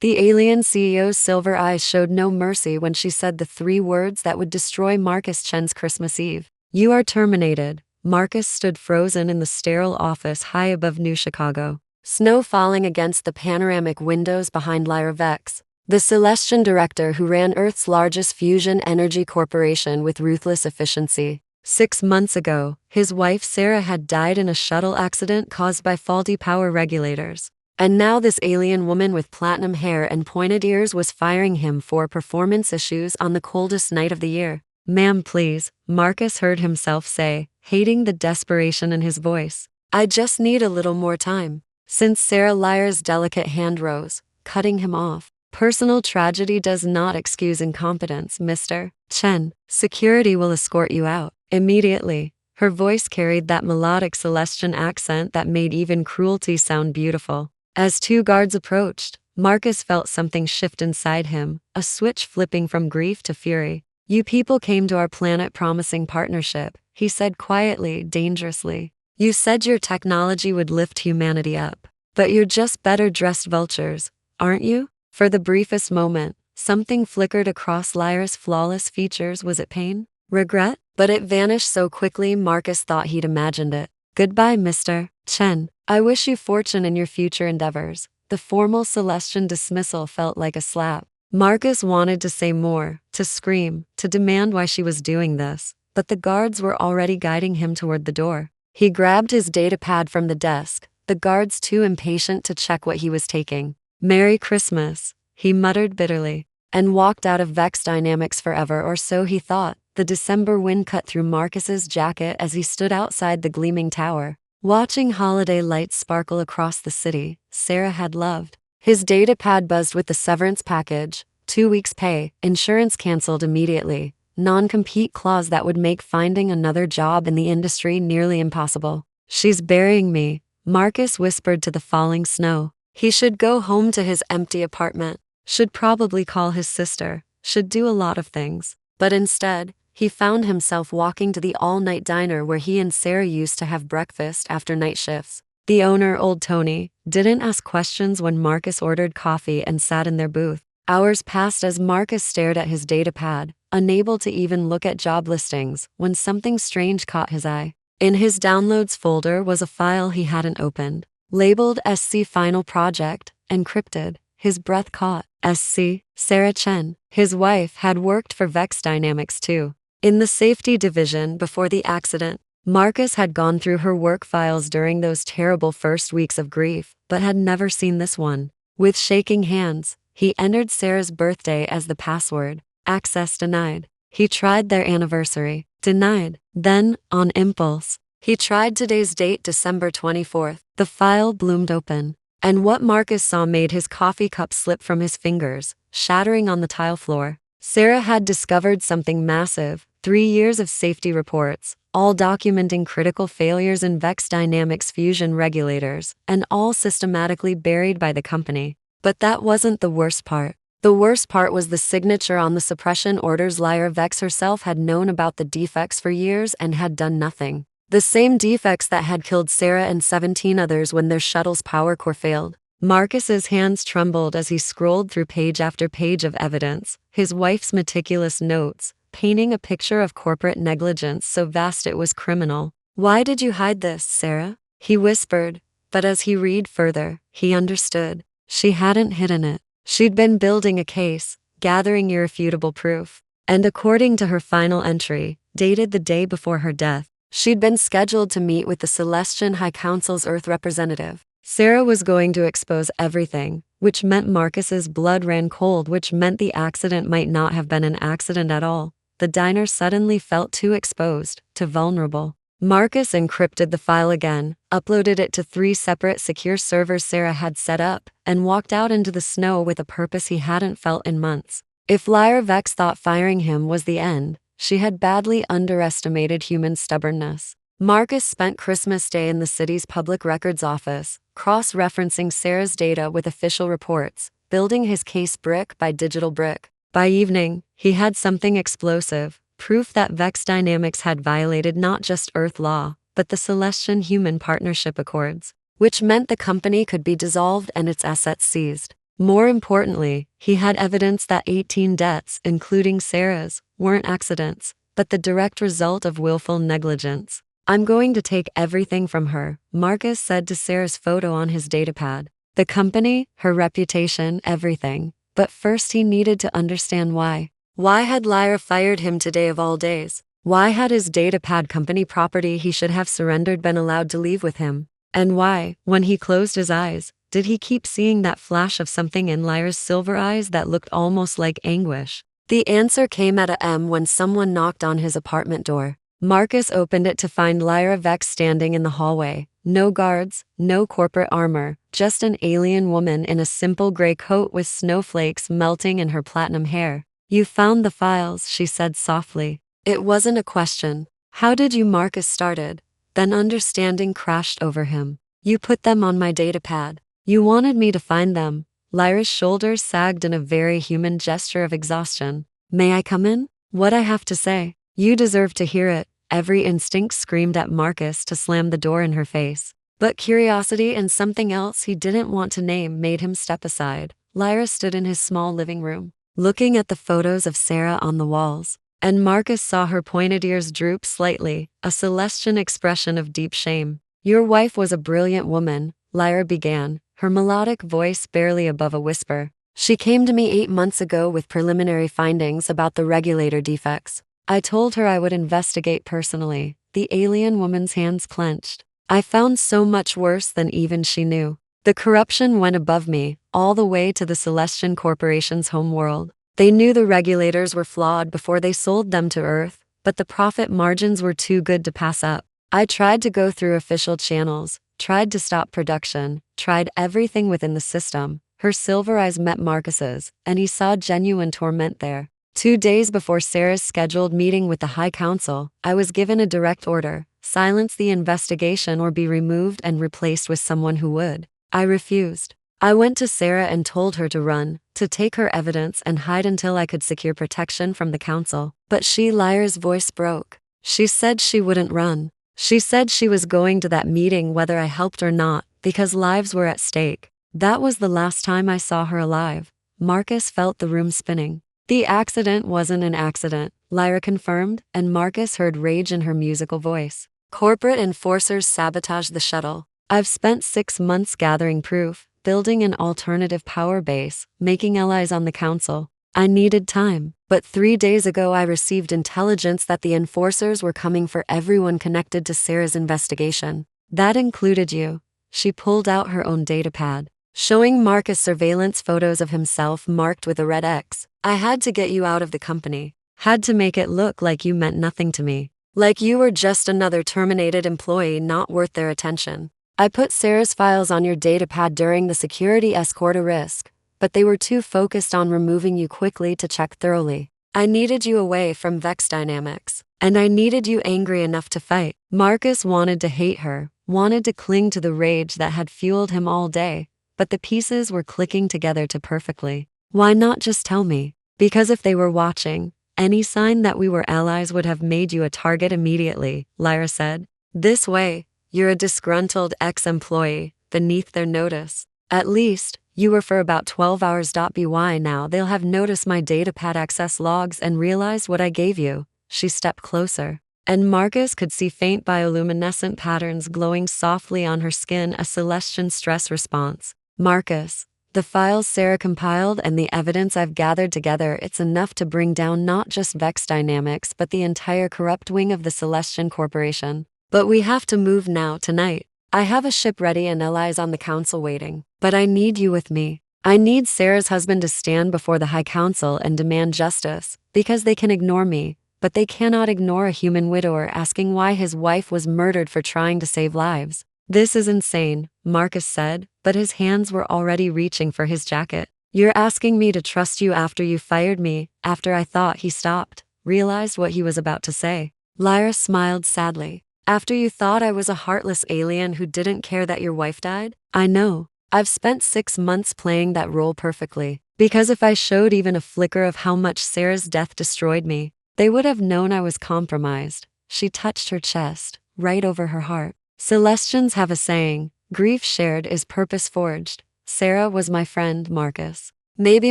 The alien CEO's silver eyes showed no mercy when she said the three words that would destroy Marcus Chen's Christmas Eve. "You are terminated." Marcus stood frozen in the sterile office high above New Chicago, snow falling against the panoramic windows behind Lyra Vex, the Celestian director who ran Earth's largest fusion energy corporation with ruthless efficiency. 6 months ago, his wife Sarah had died in a shuttle accident caused by faulty power regulators. And now this alien woman with platinum hair and pointed ears was firing him for performance issues on the coldest night of the year. "Ma'am, please," Marcus heard himself say, hating the desperation in his voice. "I just need a little more time." Since Sarah Lyra's delicate hand rose, cutting him off. "Personal tragedy does not excuse incompetence, Mr. Chen. Security will escort you out immediately." Her voice carried that melodic Celestian accent that made even cruelty sound beautiful. As two guards approached, Marcus felt something shift inside him, a switch flipping from grief to fury. "You people came to our planet promising partnership," he said quietly, dangerously. "You said your technology would lift humanity up. But you're just better-dressed vultures, aren't you?" For the briefest moment, something flickered across Lyra's flawless features. Was it pain? Regret? But it vanished so quickly Marcus thought he'd imagined it. "Goodbye, Mr. Chen. I wish you fortune in your future endeavors." The formal Celestian dismissal felt like a slap. Marcus wanted to say more, to scream, to demand why she was doing this, but the guards were already guiding him toward the door. He grabbed his datapad from the desk, the guards too impatient to check what he was taking. "Merry Christmas," he muttered bitterly, and walked out of Vex Dynamics forever, or so he thought. The December wind cut through Marcus's jacket as he stood outside the gleaming tower, watching holiday lights sparkle across the city Sarah had loved. His datapad buzzed with the severance package, 2 weeks' pay, insurance canceled immediately, non-compete clause that would make finding another job in the industry nearly impossible. "She's burying me," Marcus whispered to the falling snow. He should go home to his empty apartment, should probably call his sister, should do a lot of things. But instead, he found himself walking to the all-night diner where he and Sarah used to have breakfast after night shifts. The owner, old Tony, didn't ask questions when Marcus ordered coffee and sat in their booth. Hours passed as Marcus stared at his datapad, unable to even look at job listings, when something strange caught his eye. In his downloads folder was a file he hadn't opened, labeled SC Final Project, encrypted. His breath caught. SC, Sarah Chen, his wife, had worked for Vex Dynamics too. In the safety division before the accident, Marcus had gone through her work files during those terrible first weeks of grief, but had never seen this one. With shaking hands, he entered Sarah's birthday as the password. Access denied. He tried their anniversary. Denied. Then, on impulse, he tried today's date, December 24th. The file bloomed open, and what Marcus saw made his coffee cup slip from his fingers, shattering on the tile floor. Sarah had discovered something massive. 3 years of safety reports, all documenting critical failures in Vex Dynamics fusion regulators, and all systematically buried by the company. But that wasn't the worst part. The worst part was the signature on the suppression orders. Lyra Vex herself had known about the defects for years and had done nothing. The same defects that had killed Sarah and 17 others when their shuttle's power core failed. Marcus's hands trembled as he scrolled through page after page of evidence, his wife's meticulous notes, painting a picture of corporate negligence so vast it was criminal. "Why did you hide this, Sarah?" he whispered, but as he read further, he understood. She hadn't hidden it. She'd been building a case, gathering irrefutable proof. And according to her final entry, dated the day before her death, she'd been scheduled to meet with the Celestian High Council's Earth representative. Sarah was going to expose everything, which meant Marcus's blood ran cold, which meant the accident might not have been an accident at all. The diner suddenly felt too exposed, too vulnerable. Marcus encrypted the file again, uploaded it to 3 separate secure servers Sarah had set up, and walked out into the snow with a purpose he hadn't felt in months. If Lyra Vex thought firing him was the end, she had badly underestimated human stubbornness. Marcus spent Christmas Day in the city's public records office, cross-referencing Sarah's data with official reports, building his case brick by digital brick. By evening, he had something explosive, proof that Vex Dynamics had violated not just Earth law, but the Celestian Human Partnership Accords, which meant the company could be dissolved and its assets seized. More importantly, he had evidence that 18 deaths, including Sarah's, weren't accidents, but the direct result of willful negligence. I'm going to take everything from her, Marcus said to Sarah's photo on his datapad. The company, her reputation, everything. But first he needed to understand why. Why had Lyra fired him today of all days? Why had his datapad company property he should have surrendered been allowed to leave with him? And why, when he closed his eyes, did he keep seeing that flash of something in Lyra's silver eyes that looked almost like anguish? The answer came at a m when someone knocked on his apartment door. Marcus opened it to find Lyra Vex standing in the hallway. No guards, no corporate armor, just an alien woman in a simple gray coat with snowflakes melting in her platinum hair. You found the files, she said softly. It wasn't a question. How did you? Marcus started. Then understanding crashed over him. You put them on my datapad. You wanted me to find them. Lyra's shoulders sagged in a very human gesture of exhaustion. May I come in? What I have to say. You deserve to hear it. Every instinct screamed at Marcus to slam the door in her face. But curiosity and something else he didn't want to name made him step aside. Lyra stood in his small living room, looking at the photos of Sarah on the walls. And Marcus saw her pointed ears droop slightly, a Celestian expression of deep shame. Your wife was a brilliant woman, Lyra began, her melodic voice barely above a whisper. She came to me 8 months ago with preliminary findings about the regulator defects. I told her I would investigate personally. The alien woman's hands clenched. I found so much worse than even she knew. The corruption went above me, all the way to the Celestian Corporation's home world. They knew the regulators were flawed before they sold them to Earth, but the profit margins were too good to pass up. I tried to go through official channels, tried to stop production, tried everything within the system. Her silver eyes met Marcus's, and he saw genuine torment there. 2 days before Sarah's scheduled meeting with the High Council, I was given a direct order: silence the investigation or be removed and replaced with someone who would. I refused. I went to Sarah and told her to run, to take her evidence and hide until I could secure protection from the council. But Lyra's voice broke. She said she wouldn't run. She said she was going to that meeting whether I helped or not, because lives were at stake. That was the last time I saw her alive. Marcus felt the room spinning. The accident wasn't an accident, Lyra confirmed, and Marcus heard rage in her musical voice. Corporate enforcers sabotaged the shuttle. I've spent 6 months gathering proof, building an alternative power base, making allies on the council. I needed time, but 3 days ago I received intelligence that the enforcers were coming for everyone connected to Sarah's investigation. That included you. She pulled out her own datapad, showing Marcus surveillance photos of himself marked with a red X. I had to get you out of the company. Had to make it look like you meant nothing to me. Like you were just another terminated employee not worth their attention. I put Sarah's files on your datapad during the security escort a risk, but they were too focused on removing you quickly to check thoroughly. I needed you away from Vex Dynamics, and I needed you angry enough to fight. Marcus wanted to hate her, wanted to cling to the rage that had fueled him all day, but the pieces were clicking together too perfectly. Why not just tell me? Because if they were watching, any sign that we were allies would have made you a target immediately, Lyra said. This way, you're a disgruntled ex-employee, beneath their notice. At least, you were for about 12 hours. By now they'll have noticed my datapad access logs and realized what I gave you. She stepped closer, and Marcus could see faint bioluminescent patterns glowing softly on her skin, a Celestian stress response. Marcus, the files Sarah compiled and the evidence I've gathered together, it's enough to bring down not just Vex Dynamics but the entire corrupt wing of the Celestian Corporation. But we have to move now, tonight. I have a ship ready and allies on the council waiting. But I need you with me. I need Sarah's husband to stand before the High Council and demand justice, because they can ignore me, but they cannot ignore a human widower asking why his wife was murdered for trying to save lives. This is insane, Marcus said, but his hands were already reaching for his jacket. You're asking me to trust you after you fired me, after I thought. He stopped, realized what he was about to say. Lyra smiled sadly. After you thought I was a heartless alien who didn't care that your wife died? I know. I've spent 6 months playing that role perfectly. Because if I showed even a flicker of how much Sarah's death destroyed me, they would have known I was compromised. She touched her chest, right over her heart. Celestians have a saying, grief shared is purpose forged. Sarah was my friend, Marcus. Maybe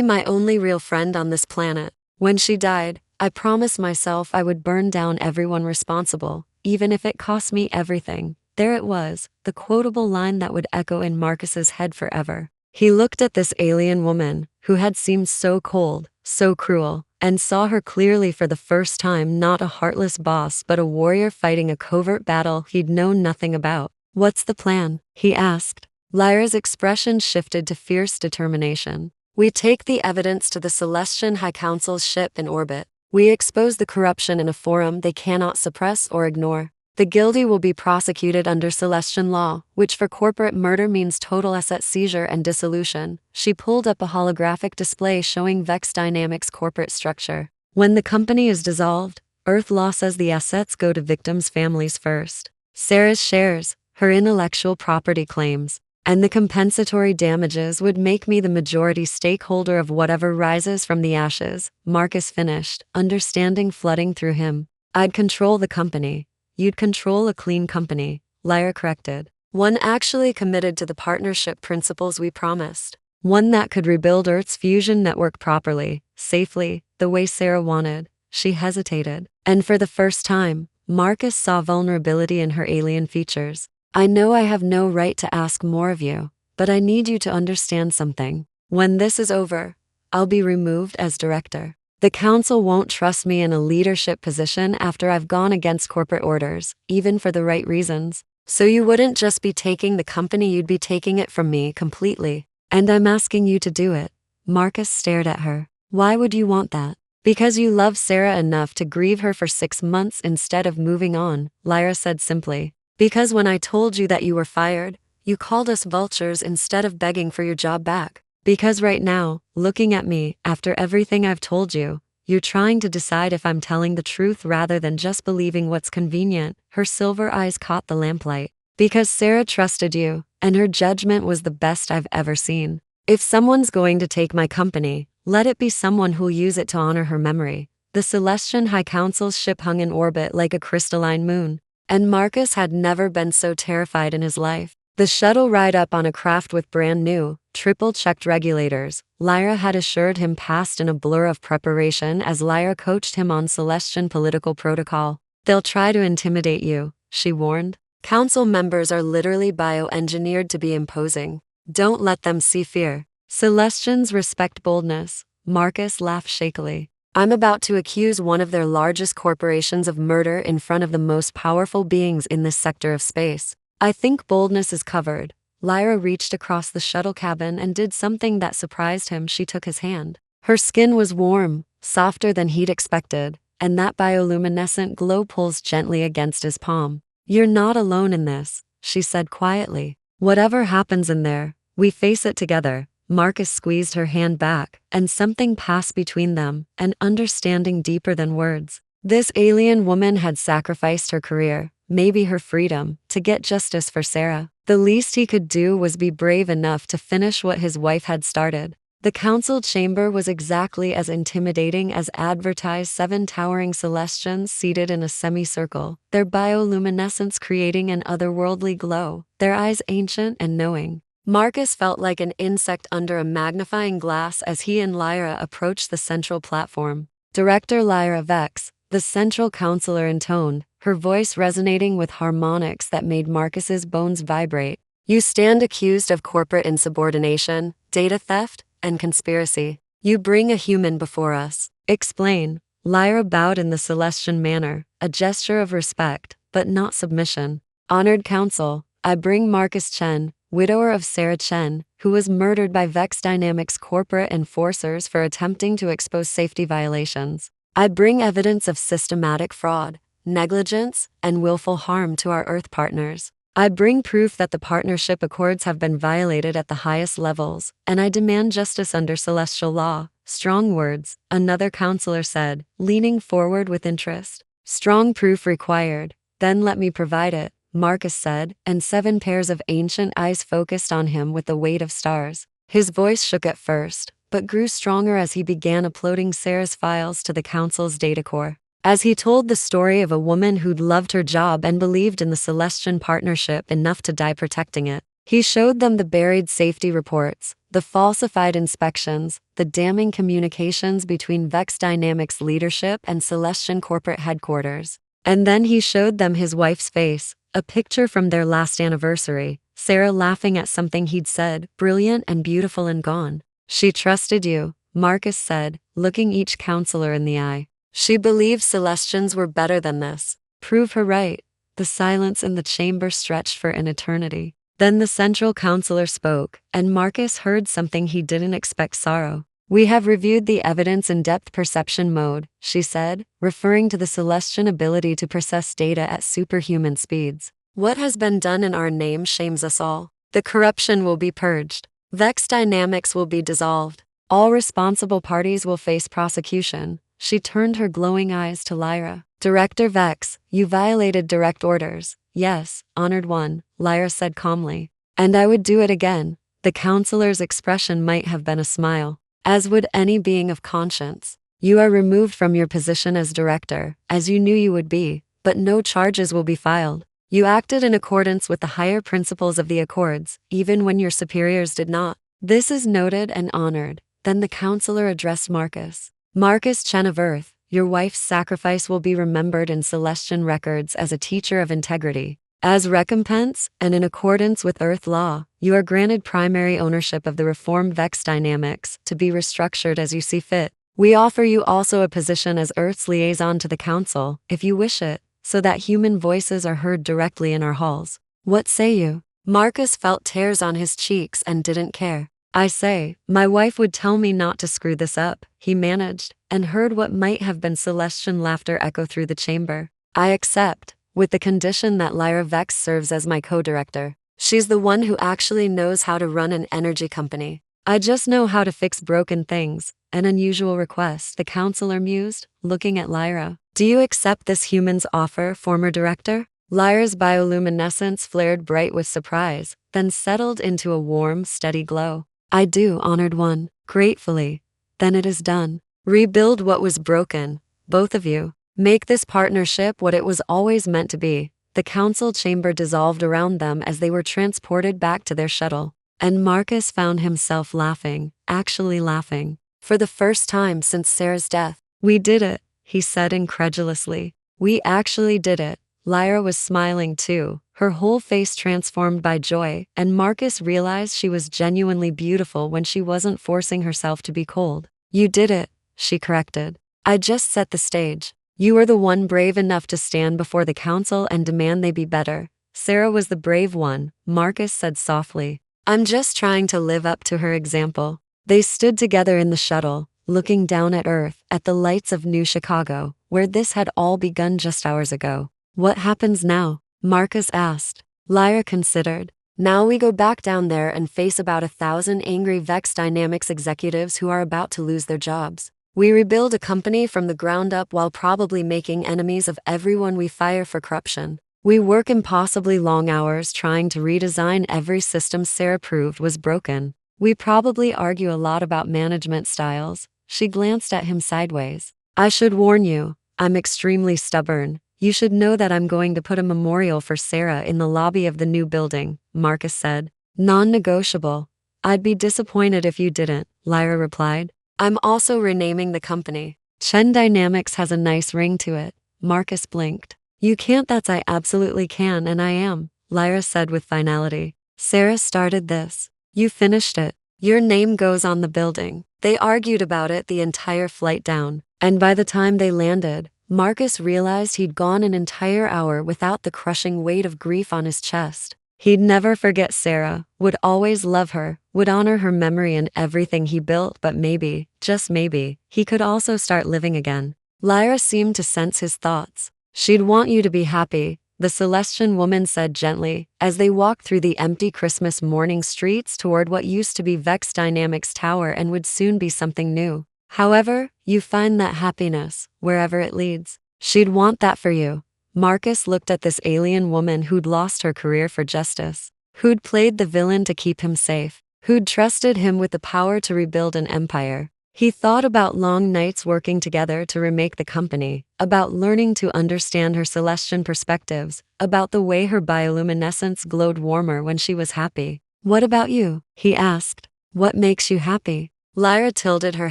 my only real friend on this planet. When she died, I promised myself I would burn down everyone responsible, even if it cost me everything. There it was, the quotable line that would echo in Marcus's head forever. He looked at this alien woman, who had seemed so cold, so cruel, and saw her clearly for the first time, not a heartless boss but a warrior fighting a covert battle he'd known nothing about. "What's the plan?" he asked. Lyra's expression shifted to fierce determination. "We take the evidence to the Celestian High Council's ship in orbit. We expose the corruption in a forum they cannot suppress or ignore. The guilty will be prosecuted under Celestian law, which for corporate murder means total asset seizure and dissolution." She pulled up a holographic display showing Vex Dynamics' corporate structure. "When the company is dissolved, Earth Law says the assets go to victims' families first. Sarah's shares, her intellectual property claims, and the compensatory damages would make me the majority stakeholder of whatever rises from the ashes," Marcus finished, understanding flooding through him. "I'd control the company. You'd control a clean company," Lyra corrected. "One actually committed to the partnership principles we promised. One that could rebuild Earth's fusion network properly, safely, the way Sarah wanted." She hesitated, and for the first time, Marcus saw vulnerability in her alien features. "I know I have no right to ask more of you, but I need you to understand something. When this is over, I'll be removed as director. The council won't trust me in a leadership position after I've gone against corporate orders, even for the right reasons. So you wouldn't just be taking the company, you'd be taking it from me completely. And I'm asking you to do it." Marcus stared at her. "Why would you want that?" "Because you love Sarah enough to grieve her for 6 months instead of moving on," Lyra said simply. "Because when I told you that you were fired, you called us vultures instead of begging for your job back. Because right now, looking at me, after everything I've told you, you're trying to decide if I'm telling the truth rather than just believing what's convenient." Her silver eyes caught the lamplight. "Because Sarah trusted you, and her judgment was the best I've ever seen. If someone's going to take my company, let it be someone who'll use it to honor her memory." The Celestian High Council's ship hung in orbit like a crystalline moon, and Marcus had never been so terrified in his life. The shuttle ride up on a craft with brand new, triple-checked regulators, Lyra had assured him, passed in a blur of preparation as Lyra coached him on Celestian political protocol. "They'll try to intimidate you," she warned. "Council members are literally bioengineered to be imposing. Don't let them see fear." "Celestians respect boldness," Marcus laughed shakily. "I'm about to accuse one of their largest corporations of murder in front of the most powerful beings in this sector of space. I think boldness is covered." Lyra reached across the shuttle cabin and did something that surprised him. She took his hand. Her skin was warm, softer than he'd expected, and that bioluminescent glow pulsed gently against his palm. "You're not alone in this," she said quietly. "Whatever happens in there, we face it together." Marcus squeezed her hand back, and something passed between them, an understanding deeper than words. This alien woman had sacrificed her career, maybe her freedom, to get justice for Sarah. The least he could do was be brave enough to finish what his wife had started. The council chamber was exactly as intimidating as advertised: 7 towering Celestians seated in a semicircle, their bioluminescence creating an otherworldly glow, their eyes ancient and knowing. Marcus felt like an insect under a magnifying glass as he and Lyra approached the central platform. Director Lyra Vex, the central counselor, intoned, her voice resonating with harmonics that made Marcus's bones vibrate. "You stand accused of corporate insubordination, data theft, and conspiracy. You bring a human before us. Explain." Lyra bowed in the Celestian manner, a gesture of respect, but not submission. "Honored Council, I bring Marcus Chen, widower of Sarah Chen, who was murdered by Vex Dynamics corporate enforcers for attempting to expose safety violations. I bring evidence of systematic fraud, negligence, and willful harm to our Earth partners. I bring proof that the partnership accords have been violated at the highest levels, and I demand justice under celestial law." "Strong words," another counselor said, leaning forward with interest. "Strong proof required. Then let me provide it," Marcus said, and 7 pairs of ancient eyes focused on him with the weight of stars. His voice shook at first, but grew stronger as he began uploading Sarah's files to the council's data core. As he told the story of a woman who'd loved her job and believed in the Celestian partnership enough to die protecting it, He showed them the buried safety reports, the falsified inspections, the damning communications between Vex Dynamics leadership and Celestian corporate headquarters. And then he showed them his wife's face, a picture from their last anniversary, Sarah laughing at something he'd said, brilliant and beautiful and gone. She trusted you, Marcus said, looking each counselor in the eye. She believed Celestians were better than this. Prove her right. The silence in the chamber stretched for an eternity. Then the central counselor spoke, and Marcus heard something he didn't expect. Sorrow. We have reviewed the evidence in depth perception mode, she said, referring to the Celestian ability to process data at superhuman speeds. What has been done in our name shames us all. The corruption will be purged. Vex Dynamics will be dissolved. All responsible parties will face prosecution. She turned her glowing eyes to Lyra. Director Vex, you violated direct orders. Yes, Honored One, Lyra said calmly. And I would do it again. The counselor's expression might have been a smile. As would any being of conscience. You are removed from your position as director, as you knew you would be, but no charges will be filed. You acted in accordance with the higher principles of the Accords, even when your superiors did not. This is noted and honored. Then the counselor addressed Marcus. Marcus Chen of Earth, your wife's sacrifice will be remembered in Celestian records as a teacher of integrity. As recompense, and in accordance with Earth law, you are granted primary ownership of the reformed Vex Dynamics to be restructured as you see fit. We offer you also a position as Earth's liaison to the Council, if you wish it, so that human voices are heard directly in our halls. What say you? Marcus felt tears on his cheeks and didn't care. I say, my wife would tell me not to screw this up, he managed, and heard what might have been Celestian laughter echo through the chamber. I accept, with the condition that Lyra Vex serves as my co-director. She's the one who actually knows how to run an energy company. I just know how to fix broken things. An unusual request, the counselor mused, looking at Lyra. Do you accept this human's offer, former director? Lyra's bioluminescence flared bright with surprise, then settled into a warm, steady glow. I do, Honored One, gratefully. Then it is done. Rebuild what was broken, both of you. Make this partnership what it was always meant to be. The council chamber dissolved around them as they were transported back to their shuttle. And Marcus found himself laughing, actually laughing. For the first time since Sarah's death. We did it, he said incredulously. We actually did it. Lyra was smiling too, her whole face transformed by joy, and Marcus realized she was genuinely beautiful when she wasn't forcing herself to be cold. You did it, she corrected. I just set the stage. You were the one brave enough to stand before the council and demand they be better. Sarah was the brave one, Marcus said softly. I'm just trying to live up to her example. They stood together in the shuttle, looking down at Earth, at the lights of New Chicago, where this had all begun just hours ago. What happens now? Marcus asked. Lyra considered. Now we go back down there and face about 1,000 angry Vex Dynamics executives who are about to lose their jobs. We rebuild a company from the ground up while probably making enemies of everyone we fire for corruption. We work impossibly long hours trying to redesign every system Sarah proved was broken. We probably argue a lot about management styles. She glanced at him sideways. I should warn you, I'm extremely stubborn. You should know that I'm going to put a memorial for Sarah in the lobby of the new building, Marcus said. Non-negotiable. I'd be disappointed if you didn't, Lyra replied. I'm also renaming the company. Chen Dynamics has a nice ring to it. Marcus blinked. You can't. That's I absolutely can, and I am, Lyra said with finality. Sarah started this. You finished it. Your name goes on the building. They argued about it the entire flight down, and by the time they landed, Marcus realized he'd gone an entire hour without the crushing weight of grief on his chest. He'd never forget Sarah, would always love her, would honor her memory and everything he built, but maybe, just maybe, he could also start living again. Lyra seemed to sense his thoughts. She'd want you to be happy, the Celestian woman said gently, as they walked through the empty Christmas morning streets toward what used to be Vex Dynamics Tower and would soon be something new. However, you find that happiness, wherever it leads. She'd want that for you. Marcus looked at this alien woman who'd lost her career for justice, who'd played the villain to keep him safe, who'd trusted him with the power to rebuild an empire. He thought about long nights working together to remake the company, about learning to understand her Celestian perspectives, about the way her bioluminescence glowed warmer when she was happy. "What about you?" he asked. "What makes you happy?" Lyra tilted her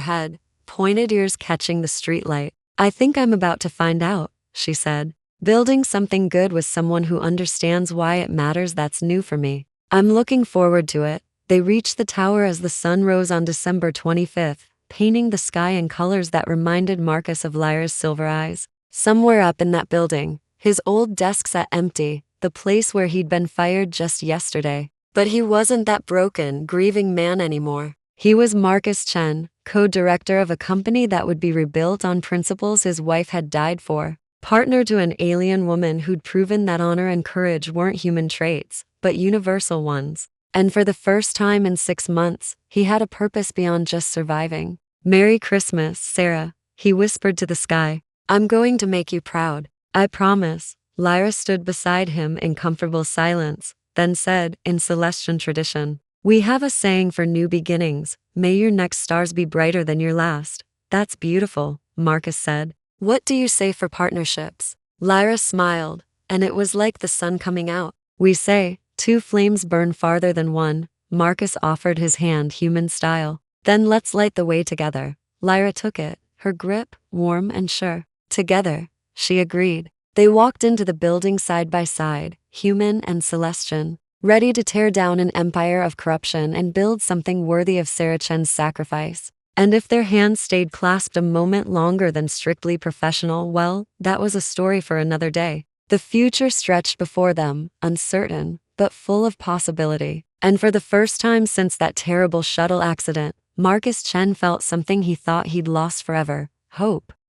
head, pointed ears catching the streetlight. "I think I'm about to find out," she said. "Building something good with someone who understands why it matters, that's new for me. I'm looking forward to it." They reached the tower as the sun rose on December 25th, painting the sky in colors that reminded Marcus of Lyra's silver eyes. Somewhere up in that building, his old desk sat empty, the place where he'd been fired just yesterday. But he wasn't that broken, grieving man anymore. He was Marcus Chen, co-director of a company that would be rebuilt on principles his wife had died for. Partner to an alien woman who'd proven that honor and courage weren't human traits, but universal ones. And for the first time in 6 months, he had a purpose beyond just surviving. "Merry Christmas, Sarah," he whispered to the sky. "I'm going to make you proud. I promise." Lyra stood beside him in comfortable silence, then said, in Celestian tradition, "We have a saying for new beginnings, may your next stars be brighter than your last." "That's beautiful," Marcus said. "What do you say for partnerships?" Lyra smiled, and it was like the sun coming out. "We say, two flames burn farther than one." Marcus offered his hand human style. "Then let's light the way together." Lyra took it, her grip warm and sure. "Together," she agreed. They walked into the building side by side, human and Celestian, ready to tear down an empire of corruption and build something worthy of Sarah Chen's sacrifice. And if their hands stayed clasped a moment longer than strictly professional, well, that was a story for another day. The future stretched before them, uncertain, but full of possibility. And for the first time since that terrible shuttle accident, Marcus Chen felt something he thought he'd lost forever: hope.